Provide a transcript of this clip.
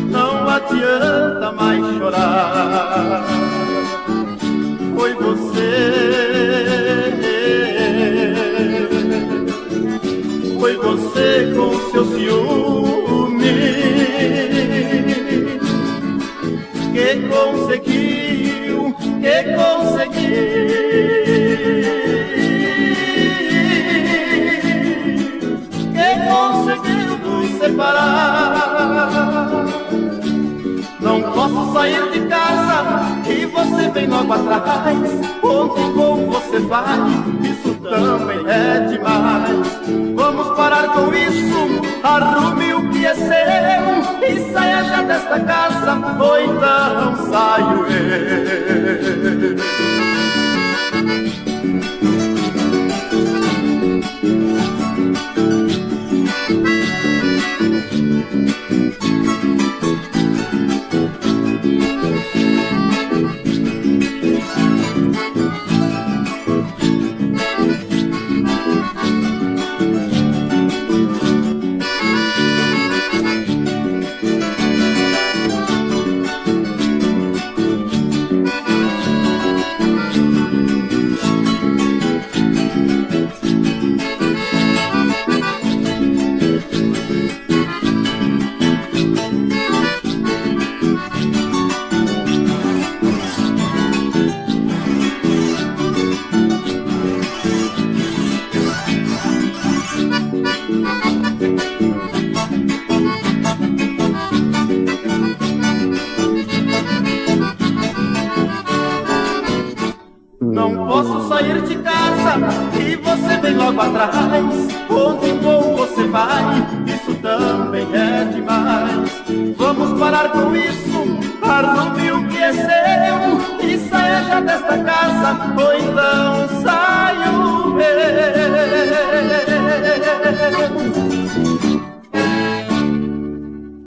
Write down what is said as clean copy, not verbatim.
Não adianta mais chorar. Foi você com seu ciúme que conseguiu nos separar. Não posso sair de casa e você vem logo atrás. Onde com você vai, isso também é demais. Vamos parar com isso, arrume o que é seu e saia já desta casa, ou então saio eu. Não posso sair de casa e você vem logo atrás. Onde vou você vai, isso também é demais. Vamos parar com isso,